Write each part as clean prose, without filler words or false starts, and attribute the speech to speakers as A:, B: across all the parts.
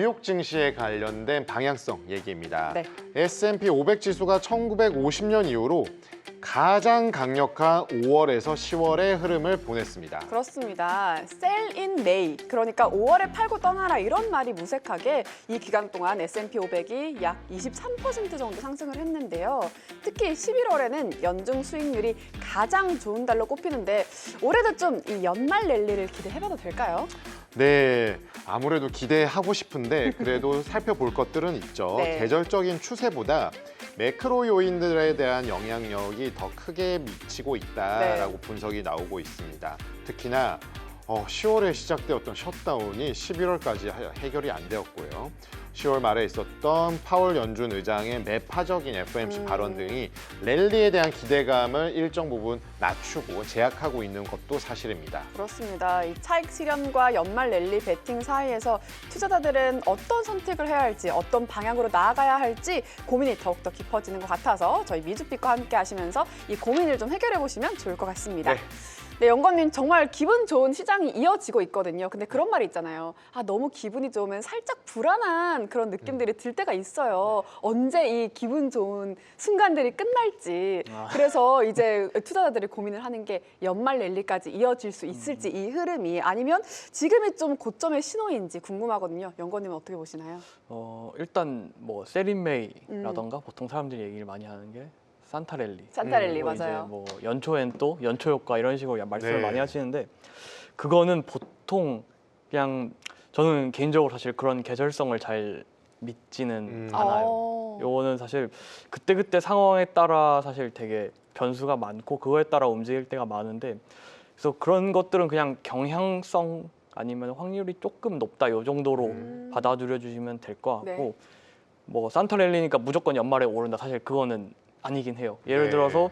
A: 뉴욕 증시에 관련된 방향성 얘기입니다.
B: 네.
A: S&P 500 지수가 1950년 이후로 가장 강력한 5월에서 10월의 흐름을 보냈습니다.
B: 그렇습니다. Sell in May, 그러니까 5월에 팔고 떠나라 이런 말이 무색하게 이 기간 동안 S&P 500이 약 23% 정도 상승을 했는데요. 특히 11월에는 연중 수익률이 가장 좋은 달로 꼽히는데 올해도 좀 이 연말 랠리를 기대해봐도 될까요?
A: 네, 아무래도 기대하고 싶은데 그래도 살펴볼 것들은 있죠.
B: 네.
A: 계절적인 추세보다 매크로 요인들에 대한 영향력이 더 크게 미치고 있다라고 분석이 나오고 있습니다. 특히나 10월에 시작되었던 셧다운이 11월까지 해결이 안 되었고요. 10월 말에 있었던 파월 연준 의장의 매파적인 FOMC 발언 등이 랠리에 대한 기대감을 일정 부분 낮추고 제약하고 있는 것도 사실입니다.
B: 그렇습니다. 이 차익 실현과 연말 랠리 베팅 사이에서 투자자들은 어떤 선택을 해야 할지, 어떤 방향으로 나아가야 할지 고민이 더욱더 깊어지는 것 같아서 저희 미주빛과 함께 하시면서 이 고민을 좀 해결해 보시면 좋을 것 같습니다.
A: 네.
B: 네, 영건님 정말 기분 좋은 시장이 이어지고 있거든요. 근데 그런 말이 있잖아요. 너무 기분이 좋으면 살짝 불안한 그런 느낌들이 들 때가 있어요. 언제 이 기분 좋은 순간들이 끝날지. 그래서 이제 투자자들이 고민을 하는 게 연말 랠리까지 이어질 수 있을지 이 흐름이 아니면 지금이 좀 고점의 신호인지 궁금하거든요. 영건님은 어떻게 보시나요?
C: 일단 뭐 세린메이라던가 보통 사람들이 얘기를 많이 하는 게 산타랠리.
B: 산타랠리
C: 그리고 이제
B: 맞아요.
C: 뭐 연초엔 또 연초 효과 이런 식으로 말씀을
A: 네.
C: 많이 하시는데 그거는 보통 그냥 저는 개인적으로 사실 그런 계절성을 잘 믿지는 않아요. 요거는 사실 그때그때 상황에 따라 사실 되게 변수가 많고 그거에 따라 움직일 때가 많은데 그래서 그런 것들은 그냥 경향성 아니면 확률이 조금 높다 요 정도로 받아들여 주시면 될 것 같고
B: 네.
C: 뭐 산타랠리니까 무조건 연말에 오른다 사실 그거는 아니긴 해요. 예를
A: 네.
C: 들어서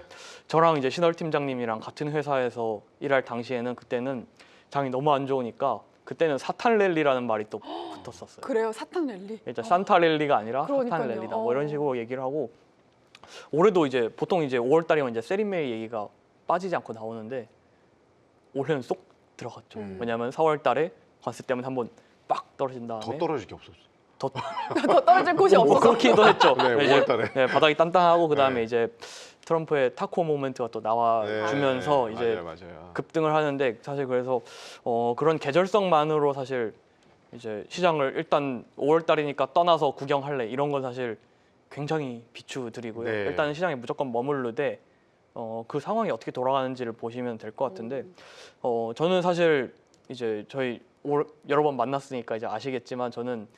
C: 저랑 이제 신월 팀장님이랑 같은 회사에서 일할 당시에는 그때는 장이 너무 안 좋으니까 그때는 사탄 랠리라는 말이 또 붙었었어요.
B: 그래요, 사탕 랠리.
C: 일단 산타 랠리가 아니라
B: 그러니까요.
C: 사탄 랠리다 뭐 이런 식으로 얘기를 하고 올해도 이제 보통 이제 5월 달이면 이제 세린메이 얘기가 빠지지 않고 나오는데 올해는 쏙 들어갔죠. 왜냐하면 4월 달에 관세 때문에 한번 빡 떨어진 다음에
A: 더 떨어질 게 없었어요.
C: 더
B: 더 떨어질 곳이
C: 뭐
B: 없어서.
C: 그렇기도 했죠.
A: 네,
C: 이제
A: 5월 달에.
C: 네, 바닥이 단단하고 그다음에
A: 네.
C: 이제 트럼프의 타코 모멘트가 또 나와주면서 이제
A: 맞아요.
C: 급등을 하는데 사실 그래서 그런 계절성만으로 사실 이제 시장을 일단 5월 달이니까 떠나서 구경할래 이런 건 사실 굉장히 비추드리고요.
A: 네.
C: 일단 시장에 무조건 머무르되 그 상황이 어떻게 돌아가는지를 보시면 될 것 같은데 저는 사실 이제 저희 여러 번 만났으니까 이제 아시겠지만 저는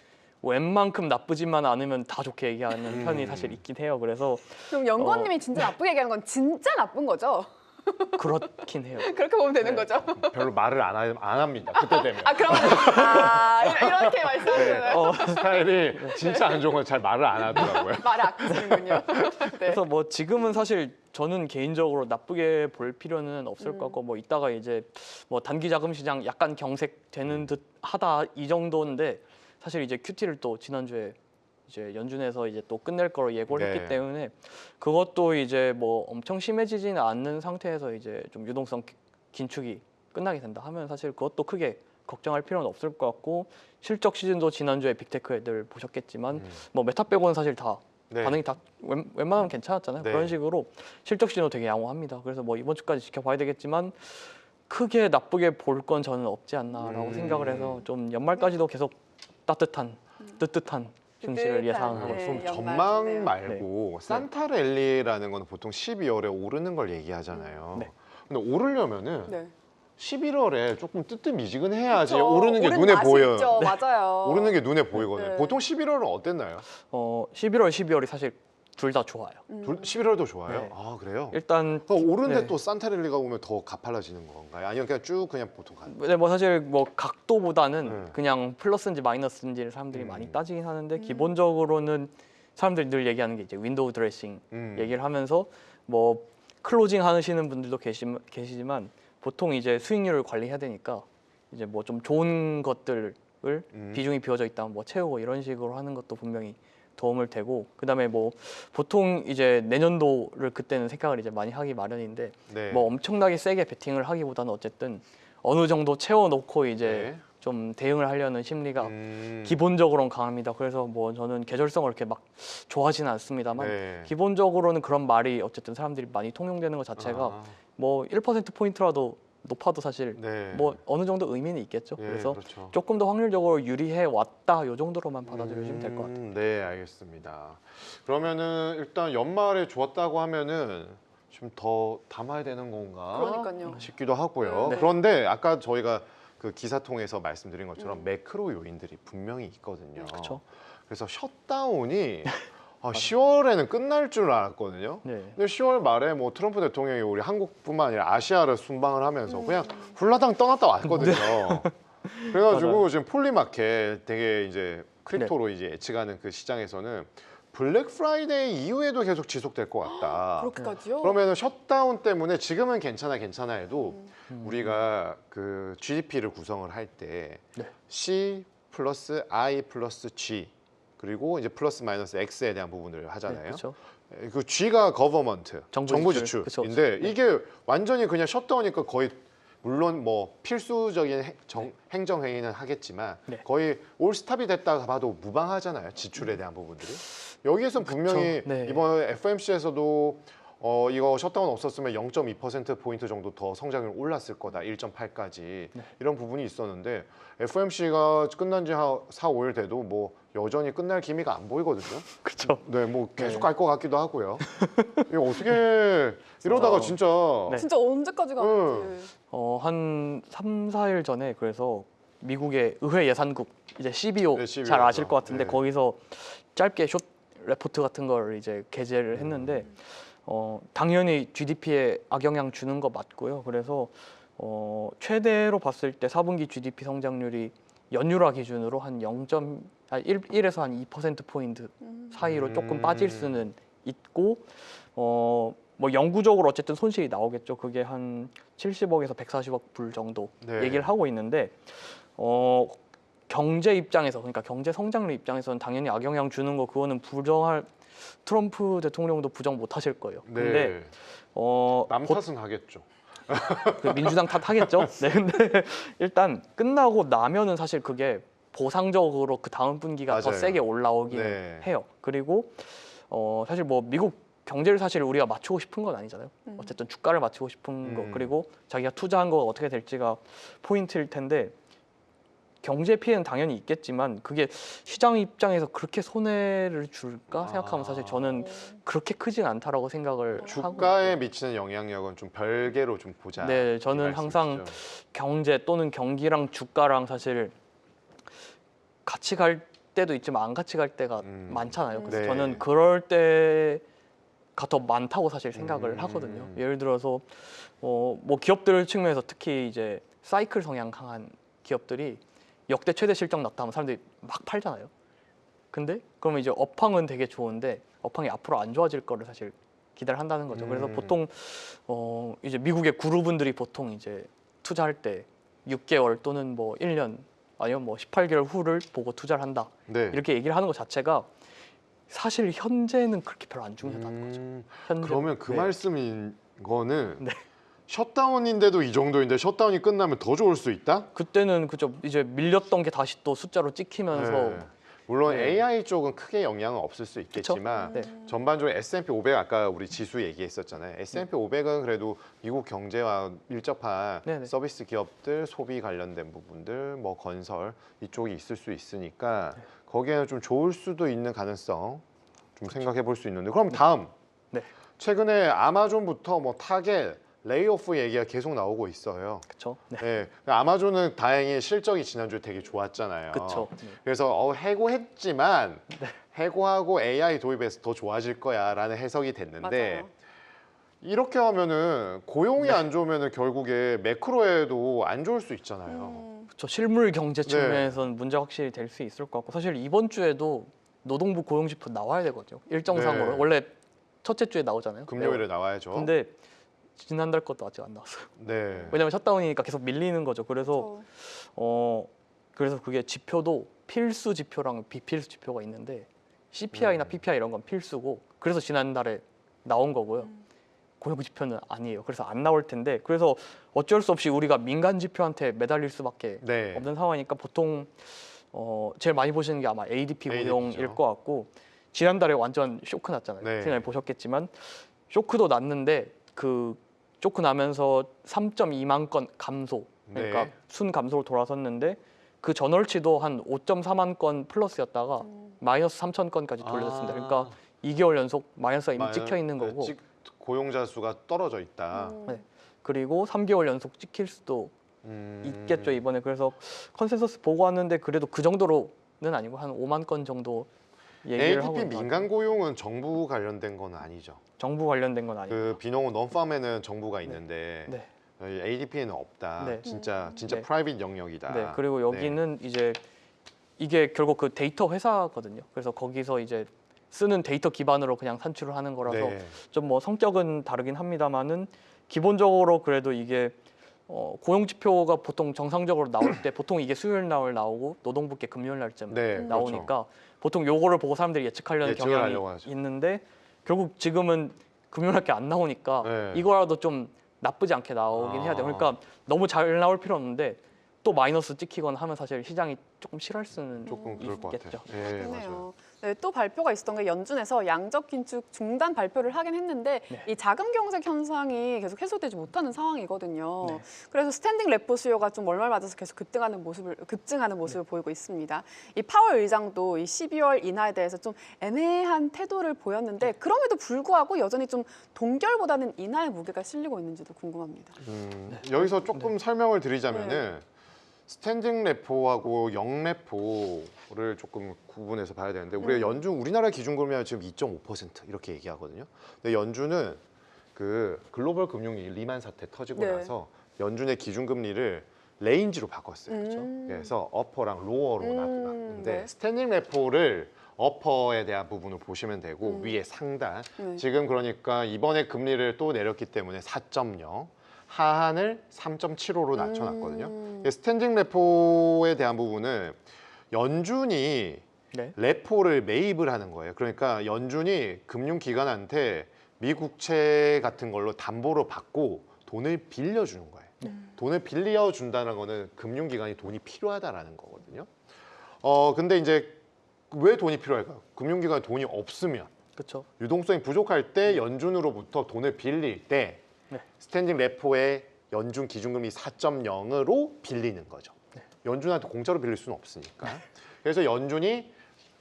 C: 웬만큼 나쁘지만 않으면 다 좋게 얘기하는 편이 사실 있긴 해요. 그래서
B: 그럼 영건님이 진짜 나쁘게 얘기하는 건 진짜 나쁜 거죠?
C: 그렇긴 해요.
B: 그렇게 보면 되는
C: 네.
B: 거죠?
A: 별로 말을 안 합니다. 그때 되면.
B: 그러면 이렇게 말씀하시잖아요.
A: 스타일이 진짜 안 좋은 건 잘 말을 안 하더라고요.
B: 말을 아끼시는군요. 네.
C: 그래서 뭐 지금은 사실 저는 개인적으로 나쁘게 볼 필요는 없을 것 같고 뭐 이따가 이제 뭐 단기 자금 시장 약간 경색되는 듯 하다 이 정도인데 사실 이제 QT를 또 지난주에 이제 연준에서 이제 또 끝낼 거로 예고를
A: 네.
C: 했기 때문에 그것도 이제 뭐 엄청 심해지지는 않는 상태에서 이제 좀 유동성 긴축이 끝나게 된다 하면 사실 그것도 크게 걱정할 필요는 없을 것 같고 실적 시즌도 지난주에 빅테크 애들 보셨겠지만 뭐 메타 빼고는 사실 다
A: 네.
C: 반응이 다 웬만하면 괜찮았잖아요.
A: 네.
C: 그런 식으로 실적 시즌도 되게 양호합니다. 그래서 뭐 이번 주까지 지켜봐야 되겠지만 크게 나쁘게 볼 건 저는 없지 않나라고 생각을 해서 좀 연말까지도 계속 따뜻한 뜨뜻한 증시를 예상하고
B: 네,
C: 있습니다.
A: 전망
B: 연말,
A: 말고 산타랠리라는 건 보통 12월에 오르는 걸 얘기하잖아요.
C: 네.
A: 근데 오르려면은
B: 네.
A: 11월에 조금 뜨뜻미지근해야지
B: 그쵸.
A: 오르는 게
B: 오른
A: 눈에
B: 맛이
A: 보여요.
B: 있죠. 맞아요.
A: 오르는 게 눈에 보이거든요.
B: 네.
A: 보통 11월은 어땠나요?
C: 11월, 12월이 사실 둘 다 좋아요.
A: 11월도 좋아요?
C: 네.
A: 아 그래요?
C: 일단
A: 오른데
C: 네.
A: 또 산타랠리가 오면 더 가팔라지는 건가요? 아니면 그냥 쭉 그냥 보통 가는
C: 네, 뭐 사실 뭐 각도보다는
A: 네.
C: 그냥 플러스인지 마이너스인지를 사람들이 많이 따지긴 하는데 기본적으로는 사람들이 늘 얘기하는 게 이제 윈도우 드레싱 얘기를 하면서 뭐 클로징 하시는 분들도 계시지만 보통 이제 수익률을 관리해야 되니까 이제 뭐 좀 좋은 것들을 비중이 비워져 있다면 뭐 채우고 이런 식으로 하는 것도 분명히 도움을 되고 그다음에 뭐 보통 이제 내년도를 그때는 생각을 이제 많이 하기 마련인데
A: 네.
C: 뭐 엄청나게 세게 베팅을 하기보다는 어쨌든 어느 정도 채워놓고 이제
A: 네.
C: 좀 대응을 하려는 심리가 기본적으로는 강합니다. 그래서 뭐 저는 계절성을 그렇게 막 좋아하지는 않습니다만
A: 네.
C: 기본적으로는 그런 말이 어쨌든 사람들이 많이 통용되는 것 자체가
A: 아,
C: 뭐 1% 포인트라도 높아도 사실
A: 네.
C: 뭐 어느 정도 의미는 있겠죠.
A: 예,
C: 그래서
A: 그렇죠.
C: 조금 더 확률적으로 유리해 왔다 요 정도로만 받아들여주면 될 것 같아요.
A: 네, 알겠습니다. 그러면은 일단 연말에 좋았다고 하면은 좀 더 담아야 되는 건가
B: 그러니까요.
A: 싶기도 하고요.
B: 네.
A: 그런데 아까 저희가 그 기사 통해서 말씀드린 것처럼 매크로 요인들이 분명히 있거든요.
C: 그렇죠.
A: 그래서 셧다운이 10월에는 끝날 줄 알았거든요.
C: 네.
A: 근데 10월 말에 뭐 트럼프 대통령이 우리 한국뿐만 아니라 아시아를 순방을 하면서 그냥 훌라당 떠났다 왔거든요. 그래가지고
C: 맞아요.
A: 지금 폴리마켓 되게 이제 크립토로 이제 예측하는 그 시장에서는 블랙 프라이데이 이후에도 계속 지속될 것 같다.
B: 그렇게까지요?
A: 그러면 셧다운 때문에 지금은 괜찮아 해도 우리가 그 GDP를 구성을 할 때
C: 네.
A: C 플러스 I 플러스 G 그리고 이제 플러스 마이너스 X에 대한 부분을 하잖아요.
C: 그렇죠.
A: 그 G가 거버먼트,
C: 정부
A: 정부
C: 지출.
A: 지출인데
C: 그쵸.
A: 이게 완전히 그냥 셧다운이니까 거의 물론 뭐 필수적인 행정 행위는 하겠지만
C: 네.
A: 거의 올 스탑이 됐다가 봐도 무방하잖아요. 지출에 대한 부분들이. 여기에선 분명히
C: 네.
A: 이번 FMC에서도 이거 셧다운 없었으면 0.2% 포인트 정도 더 성장률 올랐을 거다. 1.8까지 이런 부분이 있었는데 FMC가 끝난 지 4, 5일 돼도 뭐 여전히 끝날 기미가 안 보이거든요.
C: 그렇죠.
A: 네, 뭐 계속
C: 네.
A: 갈 것 같기도 하고요. 이거 어떻게 이러다가 진짜
C: 네.
B: 진짜 언제까지 가는지.
C: 한 3, 4일 전에 그래서 미국의 의회 예산국 이제 CBO
A: 네, CBO
C: 잘 아실
A: 죠.
C: 것 같은데
A: 네.
C: 거기서 짧게 숏 레포트 같은 걸 이제 게재를 했는데 당연히 GDP에 악영향 주는 거 맞고요. 그래서 최대로 봤을 때 4분기 GDP 성장률이 연율화 기준으로 한 1에서 한 2% 포인트 사이로 조금 빠질 수는 있고 뭐 영구적으로 어쨌든 손실이 나오겠죠. 그게 한 70억에서 140억 불 정도
A: 네.
C: 얘기를 하고 있는데 경제 입장에서 그러니까 경제 성장률 입장에서는 당연히 악영향 주는 거 그거는 부정할 트럼프 대통령도 부정 못 하실 거예요. 근데
A: 네. 남
C: 곧
A: 탓은 하겠죠.
C: 그 민주당 탓하겠죠. 네, 근데 일단 끝나고 나면은 사실 그게 보상적으로 그 다음 분기가 더
A: 맞아요.
C: 세게 올라오기는
A: 네.
C: 해요. 그리고 사실 뭐 미국 경제를 사실 우리가 맞추고 싶은 건 아니잖아요. 어쨌든 주가를 맞추고 싶은 거 그리고 자기가 투자한 거 어떻게 될지가 포인트일 텐데 경제 피해는 당연히 있겠지만 그게 시장 입장에서 그렇게 손해를 줄까 생각하면 사실 저는 그렇게 크진 않다라고 생각을 하고
A: 주가에 미치는 영향력은 좀 별개로 좀 보자.
C: 네,
A: 이
C: 저는 항상
A: 말씀이시죠?
C: 경제 또는 경기랑 주가랑 사실 같이 갈 때도 있지만 안 같이 갈 때가 많잖아요. 그래서
A: 네.
C: 저는 그럴 때가 더 많다고 사실 생각을 하거든요. 예를 들어서 뭐 기업들 측면에서 특히 이제 사이클 성향 강한 기업들이 역대 최대 실적 났다 하면 사람들이 막 팔잖아요. 근데 그러면 이제 업황은 되게 좋은데 업황이 앞으로 안 좋아질 거를 사실 기대를 한다는 거죠. 그래서 보통 이제 미국의 구루분들이 보통 이제 투자할 때 6개월 또는 뭐 1년 아니면 뭐 18개월 후를 보고 투자를 한다.
A: 네.
C: 이렇게 얘기를 하는 것 자체가 사실 현재는 그렇게 별로 안 중요하다는 거죠. 현재.
A: 그러면 그
C: 네.
A: 말씀인 거는
C: 네.
A: 셧다운인데도 이 정도인데 셧다운이 끝나면 더 좋을 수 있다?
C: 그때는 그죠 이제 밀렸던 게 다시 또 숫자로 찍히면서
A: 네. 물론
C: 네.
A: AI 쪽은 크게 영향은 없을 수 있겠지만
C: 네.
A: 전반적으로 S&P 500 아까 우리 지수 얘기했었잖아요. S&P 500은 그래도 미국 경제와 밀접한
C: 네네.
A: 서비스 기업들, 소비 관련된 부분들, 뭐 건설 이쪽이 있을 수 있으니까 거기에는 좀 좋을 수도 있는 가능성 좀 생각해 볼 수 있는데 그럼 다음
C: 네.
A: 최근에 아마존부터 뭐 타겟, 레이오프 얘기가 계속 나오고 있어요.
C: 그렇죠. 네.
A: 네. 아마존은 다행히 실적이 지난주에 되게 좋았잖아요.
C: 그렇죠.
A: 그래서 해고했지만 해고하고 AI 도입해서 더 좋아질 거야라는 해석이 됐는데
B: 맞아요.
A: 이렇게 하면은 고용이 안 좋으면은 결국에 매크로에도 안 좋을 수 있잖아요.
C: 그렇죠. 실물 경제
A: 네.
C: 측면에서는 문제가 확실히 될 수 있을 것 같고 사실 이번 주에도 노동부 고용지표 나와야 되거든요. 일정상으로
A: 네.
C: 원래 첫째 주에 나오잖아요.
A: 금요일에 나와야죠.
C: 근데 지난달 것도 아직 안 나왔어요.
A: 네.
C: 왜냐면 셧다운이니까 계속 밀리는 거죠. 그래서 그래서 그게 지표도 필수 지표랑 비필수 지표가 있는데 CPI나 PPI 이런 건 필수고 그래서 지난달에 나온 거고요. 고용 지표는 아니에요. 그래서 안 나올 텐데 그래서 어쩔 수 없이 우리가 민간 지표한테 매달릴 수밖에
A: 네.
C: 없는 상황이니까 보통 제일 많이 보시는 게 아마 ADP 고용일
A: ADP 죠.
C: 것 같고 지난달에 완전 쇼크 났잖아요.
A: 네.
C: 생각해 보셨겠지만 쇼크도 났는데 그 쇼크 나면서 3.2만 건 감소 그러니까
A: 네.
C: 순 감소로 돌아섰는데 그 전월치도 한 5.4만 건 플러스였다가 마이너스 3천 건까지 돌려졌습니다. 그러니까 2개월 연속 마이너스가 이미 찍혀 있는 거고
A: 고용자 수가 떨어져 있다.
C: 네. 그리고 3개월 연속 찍힐 수도 있겠죠 이번에. 그래서 컨센서스 보고 왔는데 그래도 그 정도로는 아니고 한 5만 건 정도 얘기를 하고
A: ADP
C: 있는
A: 민간 고용은 정부 관련된 건 아니죠.
C: 정부 관련된 건 아니고
A: 그 비농업 논팜에는 정부가 있는데
C: 네.
A: ADP에는 없다.
C: 네.
A: 진짜
C: 네.
A: 프라이빗 영역이다.
C: 네. 그리고 여기는 이제 이게 결국 그 데이터 회사거든요. 그래서 거기서 이제 쓰는 데이터 기반으로 그냥 산출을 하는 거라서
A: 네.
C: 좀 뭐 성격은 다르긴 합니다만은 기본적으로 그래도 이게 고용 지표가 보통 정상적으로 나올 때 보통 이게 수요일 날 나오고 노동부께 금요일 날쯤
A: 네,
C: 나오니까 보통 요거를 보고 사람들이 예측하려는
A: 예측을 하려고
C: 경향이
A: 하죠.
C: 있는데 결국 지금은 금요일 날게 안 나오니까
A: 네.
C: 이거라도 좀 나쁘지 않게 나오긴 해야 돼요. 그러니까 너무 잘 나올 필요 없는데 또 마이너스 찍히거나 하면 사실 시장이 조금 싫어할 수는
A: 조금 그럴 것
C: 있겠죠.
A: 같아요. 네, 맞아요.
B: 그렇네요. 네, 또 발표가 있었던 게 연준에서 양적 긴축 중단 발표를 하긴 했는데
C: 네.
B: 이 자금 경색 현상이 계속 해소되지 못하는 상황이거든요.
C: 네.
B: 그래서 스탠딩 레포 수요가 좀 월말 맞아서 계속 급증하는 모습을 보이고 있습니다. 이 파월 의장도 이 12월 인하에 대해서 좀 애매한 태도를 보였는데 그럼에도 불구하고 여전히 좀 동결보다는 인하의 무게가 실리고 있는지도 궁금합니다.
A: 여기서 조금 설명을 드리자면은 스탠딩 레포하고 영레포를 조금 구분해서 봐야 되는데 우리가 연준 우리나라 기준금리가 지금 2.5% 이렇게 얘기하거든요. 근데 연준은 그 글로벌 금융위 리만 사태 터지고
B: 네.
A: 나서 연준의 기준금리를 레인지로 바꿨어요. 그렇죠? 그래서 어퍼랑 로어로 나누는데
B: 네.
A: 스탠딩 레포를 어퍼에 대한 부분을 보시면 되고 위에 상단
B: 네.
A: 지금 그러니까 이번에 금리를 또 내렸기 때문에 4.0 하한을 3.75로 낮춰놨거든요. 스탠딩 레포에 대한 부분은 연준이
C: 네.
A: 레포를 매입을 하는 거예요. 그러니까 연준이 금융기관한테 미국채 같은 걸로 담보로 받고 돈을 빌려주는 거예요. 돈을 빌려준다는 거는 금융기관이 돈이 필요하다라는 거거든요. 근데 이제 왜 돈이 필요할까요? 금융기관에 돈이 없으면
C: 그렇죠.
A: 유동성이 부족할 때 연준으로부터 돈을 빌릴 때
C: 네.
A: 스탠딩 레포의 연준 기준금리 4.0으로 빌리는 거죠. 연준한테 공짜로 빌릴 수는 없으니까. 그래서 연준이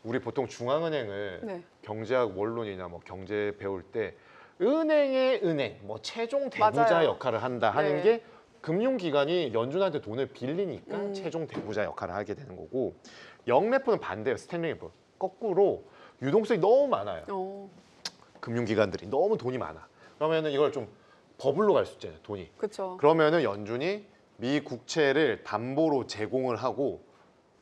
A: 우리 보통 중앙은행을
B: 네.
A: 경제학 원론이나 뭐 경제 배울 때 은행의 은행, 뭐 최종 대부자
B: 맞아요.
A: 역할을 한다 하는
B: 네.
A: 게 금융기관이 연준한테 돈을 빌리니까 최종 대부자 역할을 하게 되는 거고 영레포는 반대예요. 스탠딩 레포. 거꾸로 유동성이 너무 많아요. 금융기관들이 너무 돈이 많아. 그러면은 이걸 좀 버블로 갈 수 있잖아요, 돈이.
B: 그렇죠.
A: 그러면은 연준이 미 국채를 담보로 제공을 하고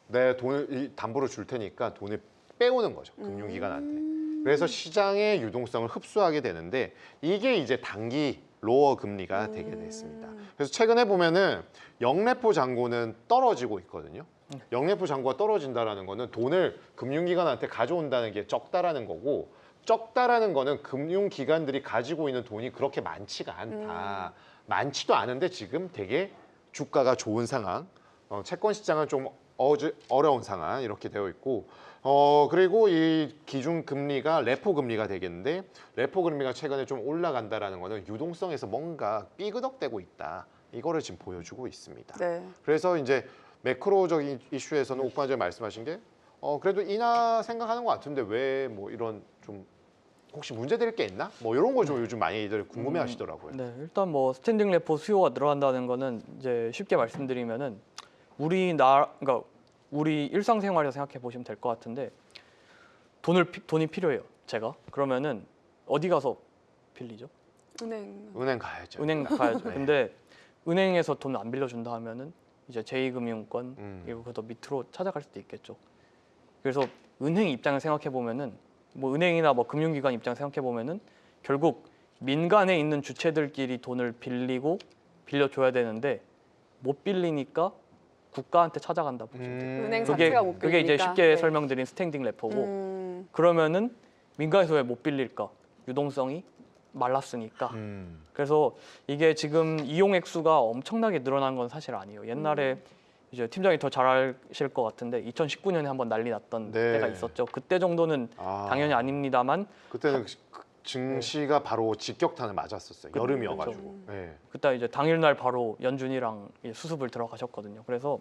A: 내 돈을 이 담보로 줄 테니까 돈을 빼오는 거죠, 금융기관한테. 그래서 시장의 유동성을 흡수하게 되는데 이게 이제 단기 로어 금리가 되게 됐습니다. 그래서 최근에 보면은 영레포 잔고는 떨어지고 있거든요. 영레포 잔고가 떨어진다라는 거는 돈을 금융기관한테 가져온다는 게 적다라는 거고 적다라는 거는 금융기관들이 가지고 있는 돈이 그렇게 많지가 않다. 많지도 않은데 지금 되게 주가가 좋은 상황, 채권 시장은 좀 어려운 상황 이렇게 되어 있고 그리고 이 기준 금리가 레포 금리가 되겠는데 레포 금리가 최근에 좀 올라간다라는 거는 유동성에서 뭔가 삐그덕대고 있다. 이거를 지금 보여주고 있습니다.
B: 네.
A: 그래서 이제 매크로적인 이슈에서는 오빠 전에 말씀하신 게 그래도 인하 생각하는 것 같은데 왜 뭐 이런 좀 혹시 문제될 게 있나? 뭐 이런 거 좀 요즘 많이들 궁금해하시더라고요.
C: 네, 일단 뭐 스탠딩 레포 수요가 늘어난다는 거는 이제 쉽게 말씀드리면은 그러니까 우리 일상생활에서 생각해 보시면 될 것 같은데 돈이 필요해요. 제가 그러면은 어디 가서 빌리죠?
B: 은행
A: 가야죠.
C: 은행 가야죠.
A: 네.
C: 근데 은행에서 돈 안 빌려준다 하면은 이제 제2금융권 그리고 더 밑으로 찾아갈 수도 있겠죠. 그래서 은행 입장을 생각해 보면은 뭐 은행이나 뭐 금융기관 입장 생각해 보면은 결국 민간에 있는 주체들끼리 돈을 빌리고 빌려줘야 되는데 못 빌리니까 국가한테 찾아간다 보시면 돼요.
B: 은행
C: 그게
B: 자체가 못 빌리니까.
C: 그게 이제 쉽게
B: 네.
C: 설명드린 스탠딩 레포고 그러면은 민간에서 왜 못 빌릴까? 유동성이 말랐으니까. 그래서 이게 지금 이용 액수가 엄청나게 늘어난 건 사실 아니에요. 옛날에 이제 팀장이 더 잘 아실 것 같은데 2019년에 한번 난리 났던
A: 네.
C: 때가 있었죠. 그때 정도는 당연히 아닙니다만
A: 그때는 증시가 바로 직격탄을 맞았었어요.
C: 그-
A: 여름이어가지고. 네.
C: 그때 이제 당일날 바로 연준이랑 이제 수습을 들어가셨거든요. 그래서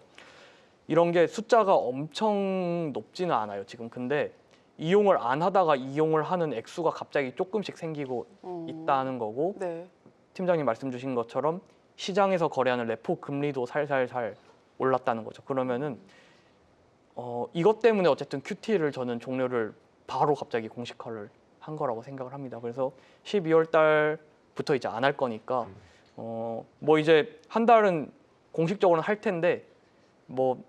C: 이런 게 숫자가 엄청 높지는 않아요 지금. 근데 이용을 안 하다가 이용을 하는 액수가 갑자기 조금씩 생기고 있다는 거고,
B: 네.
C: 팀장님 말씀 주신 것처럼 시장에서 거래하는 레포 금리도 살살살 올랐다는 거죠. 그러면은 이것 때문에 어쨌든 QT를 저는 종료를 바로 갑자기 공식화를 한 거라고 생각을 합니다. 그래서 12월 달부터 이제 안 할 거니까 뭐 이제 한 달은 공식적으로는 할 텐데 뭐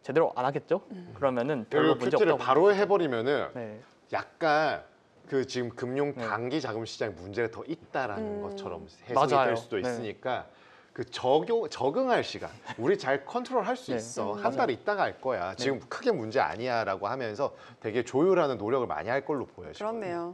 C: 제대로 안 하겠죠? 그러면은 별로
A: 그리고
C: 문제
A: 큐티를
C: 없다고.
A: 바로 해버리면은
C: 네.
A: 약간 그 지금 금융
C: 네.
A: 단기 자금 시장 문제가 더 있다라는 것처럼 해석이
C: 맞아요.
A: 될 수도
C: 네.
A: 있으니까 그 적응할 시간 우리 잘 컨트롤할 수
C: 네.
A: 있어. 한
C: 맞아요.
A: 달 있다가 할 거야. 지금 크게 문제 아니야라고 하면서 되게 조율하는 노력을 많이 할 걸로 보여요. 지금.
B: 그렇네요.